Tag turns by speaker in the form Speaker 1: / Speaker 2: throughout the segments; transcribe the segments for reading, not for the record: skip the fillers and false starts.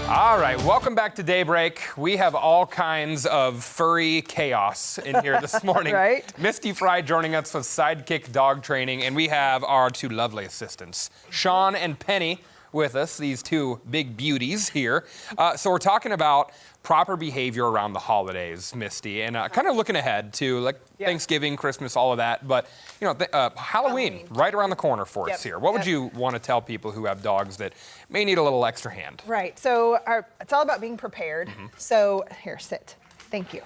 Speaker 1: All right, welcome back to Daybreak. We have all kinds of furry chaos in here this morning.
Speaker 2: Right?
Speaker 1: Misty Fry joining us with Sidekick Dog Training, and we have our two lovely assistants, Sean and Penny, with us, these two big beauties here. So we're talking about proper behavior around the holidays, Misty, and kind of looking ahead to like Thanksgiving, Christmas, all of that. But you know, Halloween, right around the corner for us here. What would you want to tell people who have dogs that may need a little extra hand?
Speaker 2: Right. So it's all about being prepared. So here, sit. Thank you.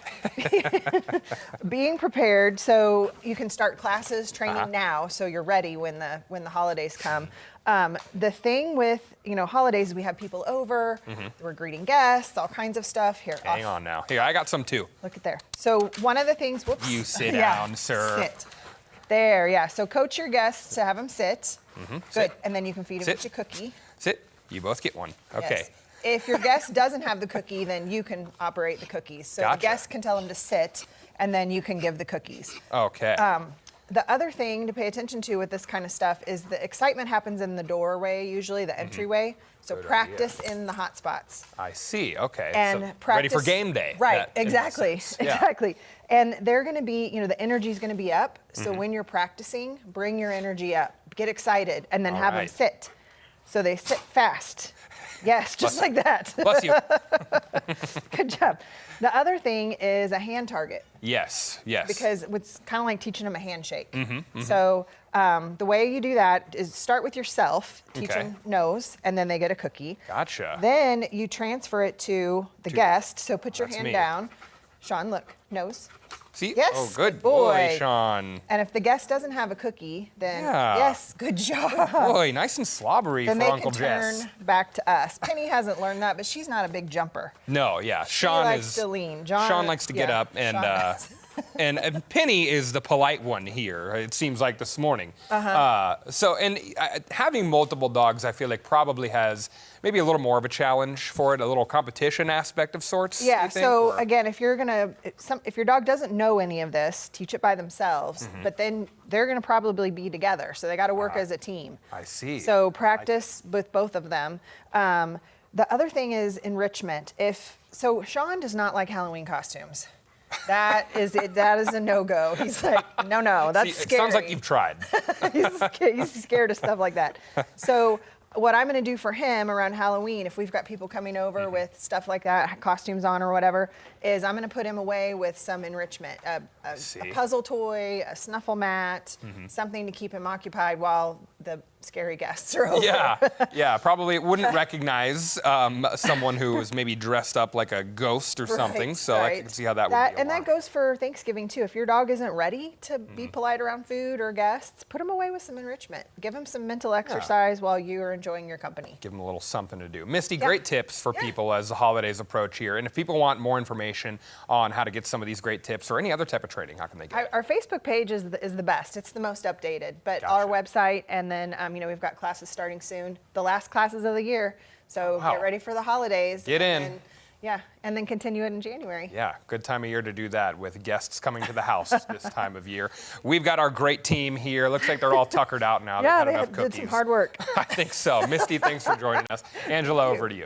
Speaker 2: Being prepared so you can start classes, training now, so you're ready when the holidays come. The thing with holidays, we have people over, we're greeting guests, all kinds of stuff. Here,
Speaker 1: Hang on now. Here, I got some too.
Speaker 2: Look at there. So one of the things, whoops.
Speaker 1: You sit down, sir.
Speaker 2: Sit. There, yeah. So coach your guests to have them sit. Good.
Speaker 1: Sit.
Speaker 2: And then you can feed them each a cookie.
Speaker 1: Sit. You both get one. Okay.
Speaker 2: Yes. If your guest doesn't have the cookie, then you can operate the cookies. So
Speaker 1: Gotcha.
Speaker 2: the guest can tell them to sit, and then you can give the cookies.
Speaker 1: Okay.
Speaker 2: The other thing to pay attention to with this kind of stuff is the excitement happens in the doorway, usually the entryway. So
Speaker 1: Good
Speaker 2: practice in the hot spots.
Speaker 1: I see. Okay.
Speaker 2: And
Speaker 1: so
Speaker 2: practice,
Speaker 1: ready for game day.
Speaker 2: Right,
Speaker 1: That, in
Speaker 2: exactly.
Speaker 1: essence. Yeah.
Speaker 2: Exactly. And they're going to be, the energy's going to be up. So when you're practicing, bring your energy up. Get excited, and then have them
Speaker 1: right.
Speaker 2: sit. So they sit fast. Yes, just like that.
Speaker 1: Bless you.
Speaker 2: Good job. The other thing is a hand target,
Speaker 1: Yes. Yes.
Speaker 2: because it's kind of like teaching them a handshake. So the way you do that is start with yourself, teach
Speaker 1: Okay.
Speaker 2: them nose, and then they get a cookie.
Speaker 1: Gotcha.
Speaker 2: Then you transfer it to the guest. So put your
Speaker 1: That's
Speaker 2: hand
Speaker 1: me.
Speaker 2: down. Sean, look, nose.
Speaker 1: See?
Speaker 2: Yes,
Speaker 1: Oh, good
Speaker 2: good
Speaker 1: boy,
Speaker 2: boy.
Speaker 1: Sean.
Speaker 2: And if the guest doesn't have a cookie, then
Speaker 1: Yeah.
Speaker 2: yes, good job.
Speaker 1: Boy, nice and slobbery
Speaker 2: Then
Speaker 1: for
Speaker 2: they
Speaker 1: Uncle
Speaker 2: can
Speaker 1: Jess.
Speaker 2: turn back to us. Penny hasn't learned that, but she's not a big jumper.
Speaker 1: No, yeah.
Speaker 2: She
Speaker 1: Sean
Speaker 2: likes
Speaker 1: is.
Speaker 2: to lean.
Speaker 1: Sean likes to get
Speaker 2: yeah,
Speaker 1: up, and
Speaker 2: Sean does.
Speaker 1: and Penny is the polite one here. It seems like this morning. So having multiple dogs, I feel like probably has maybe a little more of a challenge for it, a little competition aspect of sorts.
Speaker 2: Yeah.
Speaker 1: you think,
Speaker 2: So
Speaker 1: or-
Speaker 2: again, if your dog doesn't know any of this, teach it by themselves. But then they're going to probably be together, so they got to work as a team.
Speaker 1: I see.
Speaker 2: So practice with both of them. The other thing is enrichment. So Sean does not like Halloween costumes. That is it. That is a no-go. He's like, no, that's
Speaker 1: See, it
Speaker 2: scary.
Speaker 1: sounds like you've tried.
Speaker 2: He's scared of stuff like that. So what I'm going to do for him around Halloween, if we've got people coming over with stuff like that, costumes on or whatever, is I'm going to put him away with some enrichment, a puzzle toy, a snuffle mat, something to keep him occupied while the scary guests are over.
Speaker 1: Yeah, probably wouldn't recognize someone who was maybe dressed up like a ghost or something. So I can see how that would be
Speaker 2: And that
Speaker 1: alarming.
Speaker 2: goes for Thanksgiving too. If your dog isn't ready to be polite around food or guests, put him away with some enrichment. Give him some mental exercise while you are enjoying your company.
Speaker 1: Give them a little something to do. Misty, great tips for people as the holidays approach here. And if people want more information on how to get some of these great tips or any other type of training, how can they get it?
Speaker 2: Our Facebook page is the best. It's the most updated. But our website, and then we've got classes starting soon. The last classes of the year. So get ready for the holidays.
Speaker 1: Get in.
Speaker 2: And and then continue it in January.
Speaker 1: Yeah, good time of year to do that with guests coming to the house this time of year. We've got our great team here. Looks like they're all tuckered out now.
Speaker 2: Yeah,
Speaker 1: They've had
Speaker 2: they
Speaker 1: enough
Speaker 2: did
Speaker 1: cookies.
Speaker 2: some hard work.
Speaker 1: I think so. Misty, thanks for joining us. Angela, over to you.